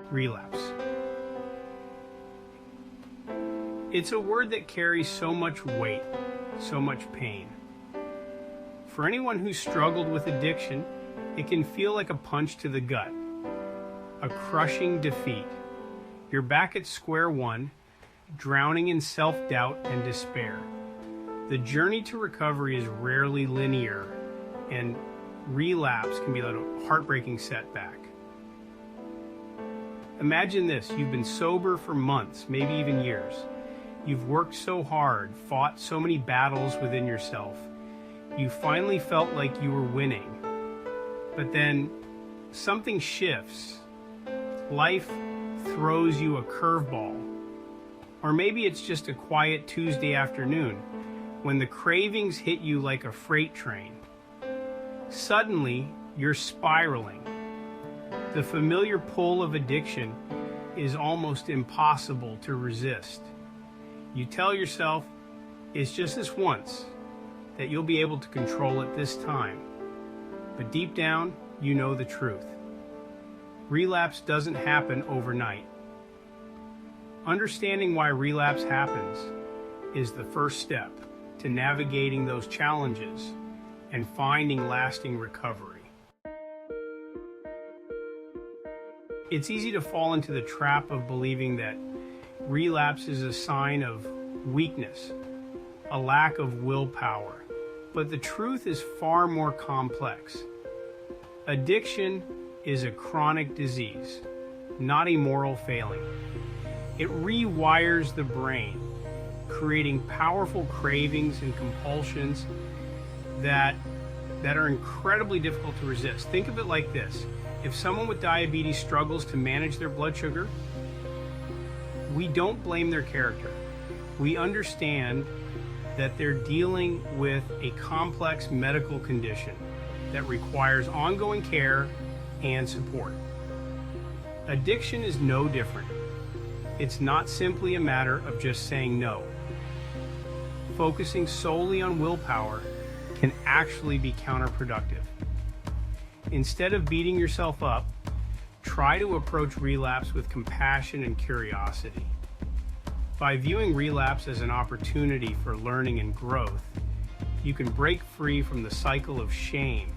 Relapse. It's a word that carries so much weight, so much pain. For anyone who's struggled with addiction, it can feel like a punch to the gut, a crushing defeat. You're back at square one, drowning in self-doubt and despair. The journey to recovery is rarely linear, and relapse can be like a heartbreaking setback. Imagine this, you've been sober for months, maybe even years. You've worked so hard, fought so many battles within yourself. You finally felt like you were winning. But then something shifts. Life throws you a curveball. Or maybe it's just a quiet Tuesday afternoon when the cravings hit you like a freight train. Suddenly, you're spiraling. The familiar pull of addiction is almost impossible to resist. You tell yourself, it's just this once, that you'll be able to control it this time. But deep down, you know the truth. Relapse doesn't happen overnight. Understanding why relapse happens is the first step to navigating those challenges and finding lasting recovery. It's easy to fall into the trap of believing that relapse is a sign of weakness, a lack of willpower. But the truth is far more complex. Addiction is a chronic disease, not a moral failing. It rewires the brain, creating powerful cravings and compulsions that are incredibly difficult to resist. Think of it like this. If someone with diabetes struggles to manage their blood sugar, we don't blame their character. We understand that they're dealing with a complex medical condition that requires ongoing care and support. Addiction is no different. It's not simply a matter of just saying no. Focusing solely on willpower can actually be counterproductive. Instead of beating yourself up, try to approach relapse with compassion and curiosity. By viewing relapse as an opportunity for learning and growth, you can break free from the cycle of shame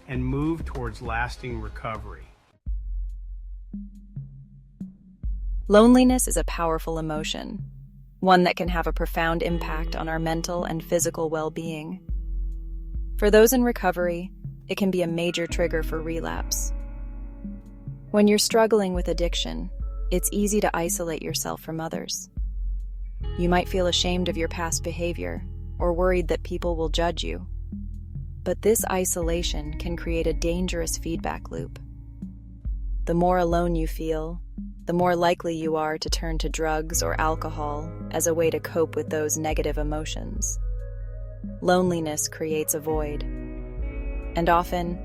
and move towards lasting recovery. Loneliness is a powerful emotion, one that can have a profound impact on our mental and physical well-being. For those in recovery, it can be a major trigger for relapse. When you're struggling with addiction, it's easy to isolate yourself from others. You might feel ashamed of your past behavior or worried that people will judge you. But this isolation can create a dangerous feedback loop. The more alone you feel, the more likely you are to turn to drugs or alcohol as a way to cope with those negative emotions. Loneliness creates a void. And often,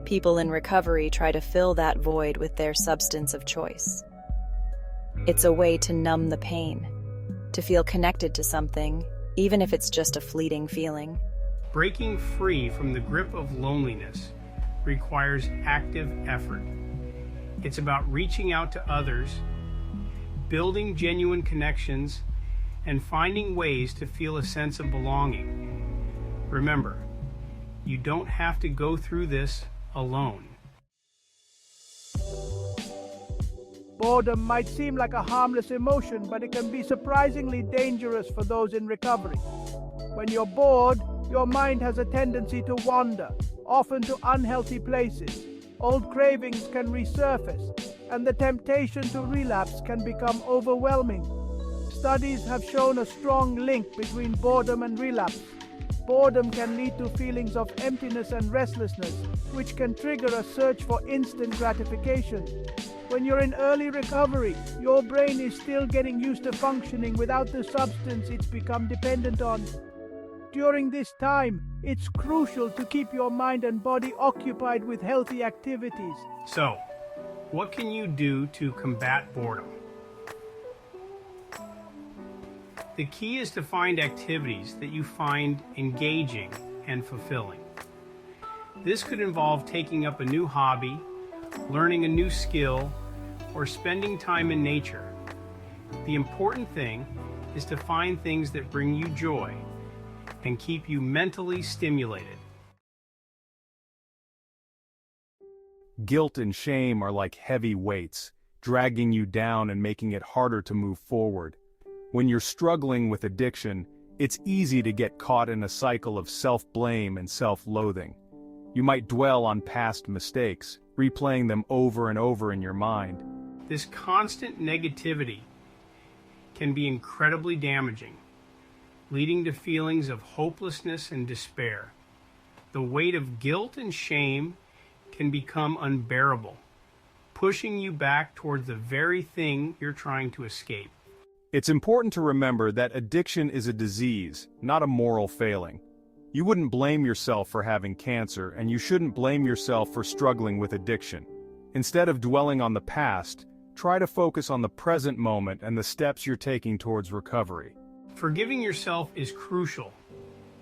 people in recovery try to fill that void with their substance of choice. It's a way to numb the pain, to feel connected to something, even if it's just a fleeting feeling. Breaking free from the grip of loneliness requires active effort. It's about reaching out to others, building genuine connections, and finding ways to feel a sense of belonging. Remember, you don't have to go through this alone. Boredom might seem like a harmless emotion, but it can be surprisingly dangerous for those in recovery. When you're bored, your mind has a tendency to wander, often to unhealthy places. Old cravings can resurface, and the temptation to relapse can become overwhelming. Studies have shown a strong link between boredom and relapse. Boredom can lead to feelings of emptiness and restlessness, which can trigger a search for instant gratification. When you're in early recovery, your brain is still getting used to functioning without the substance it's become dependent on. During this time, it's crucial to keep your mind and body occupied with healthy activities. So, what can you do to combat boredom? The key is to find activities that you find engaging and fulfilling. This could involve taking up a new hobby, learning a new skill, or spending time in nature. The important thing is to find things that bring you joy and keep you mentally stimulated. Guilt and shame are like heavy weights, dragging you down and making it harder to move forward. When you're struggling with addiction, it's easy to get caught in a cycle of self-blame and self-loathing. You might dwell on past mistakes, replaying them over and over in your mind. This constant negativity can be incredibly damaging, leading to feelings of hopelessness and despair. The weight of guilt and shame can become unbearable, pushing you back toward the very thing you're trying to escape. It's important to remember that addiction is a disease, not a moral failing. You wouldn't blame yourself for having cancer, and you shouldn't blame yourself for struggling with addiction. Instead of dwelling on the past, try to focus on the present moment and the steps you're taking towards recovery. Forgiving yourself is crucial,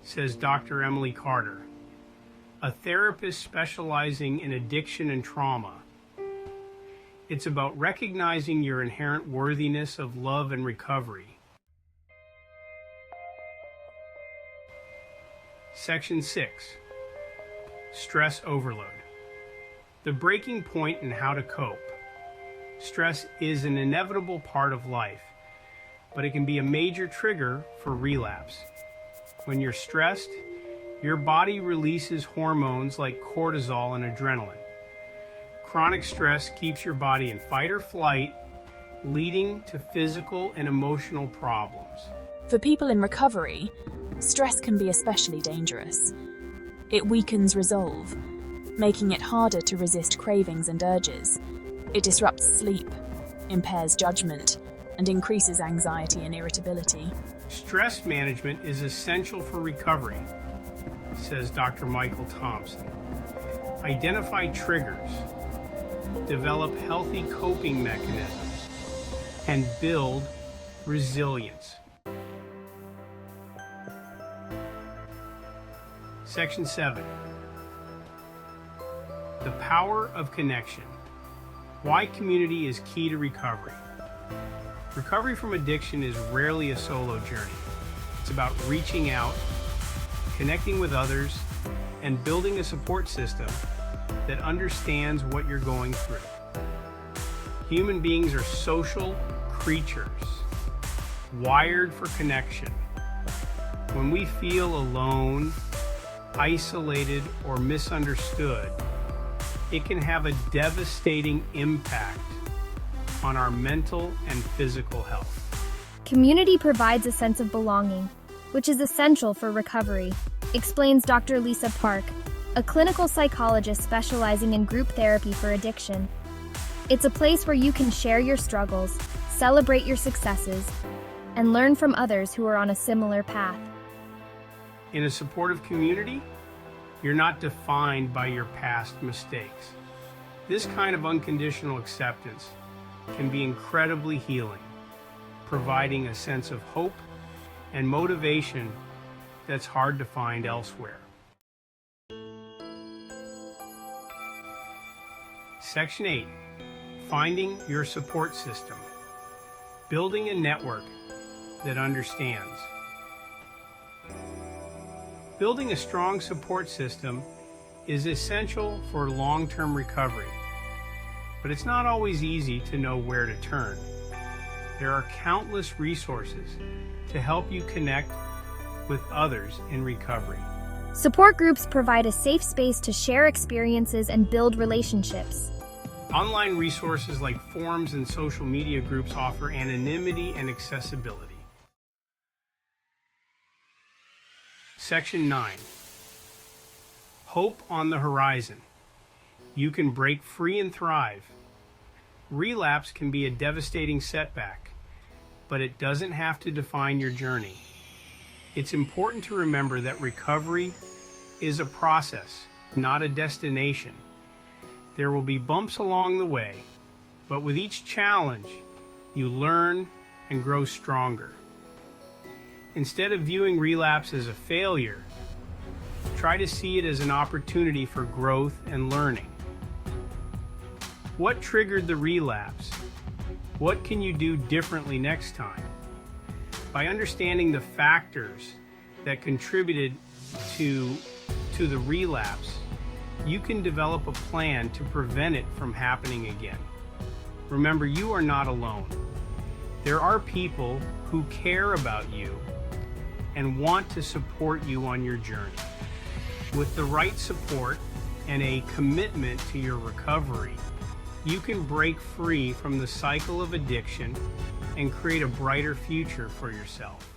says Dr. Emily Carter, a therapist specializing in addiction and trauma. It's about recognizing your inherent worthiness of love and recovery. Section 6. Stress overload. The breaking point in how to cope. Stress is an inevitable part of life, but it can be a major trigger for relapse. When you're stressed, your body releases hormones like cortisol and adrenaline. Chronic stress keeps your body in fight or flight, leading to physical and emotional problems. For people in recovery, stress can be especially dangerous. It weakens resolve, making it harder to resist cravings and urges. It disrupts sleep, impairs judgment, and increases anxiety and irritability. Stress management is essential for recovery, says Dr. Michael Thompson. Identify triggers, develop healthy coping mechanisms, and build resilience. Section 7. The power of connection. Why community is key to recovery. Recovery from addiction is rarely a solo journey. It's about reaching out, connecting with others, and building a support system that understands what you're going through. Human beings are social creatures, wired for connection. When we feel alone, isolated, or misunderstood, it can have a devastating impact on our mental and physical health. Community provides a sense of belonging, which is essential for recovery, explains Dr. Lisa Park, a clinical psychologist specializing in group therapy for addiction. It's a place where you can share your struggles, celebrate your successes, and learn from others who are on a similar path. In a supportive community, you're not defined by your past mistakes. This kind of unconditional acceptance can be incredibly healing, providing a sense of hope and motivation that's hard to find elsewhere. Section 8. Finding your support system. Building a network that understands. Building a strong support system is essential for long-term recovery, but it's not always easy to know where to turn. There are countless resources to help you connect with others in recovery. Support groups provide a safe space to share experiences and build relationships. Online resources like forums and social media groups offer anonymity and accessibility. Section 9. Hope on the horizon. You can break free and thrive. Relapse can be a devastating setback, but it doesn't have to define your journey. It's important to remember that recovery is a process, not a destination. There will be bumps along the way, but with each challenge, you learn and grow stronger. Instead of viewing relapse as a failure, try to see it as an opportunity for growth and learning. What triggered the relapse? What can you do differently next time? By understanding the factors that contributed to the relapse, you can develop a plan to prevent it from happening again. Remember, you are not alone. There are people who care about you and want to support you on your journey. With the right support and a commitment to your recovery, you can break free from the cycle of addiction and create a brighter future for yourself.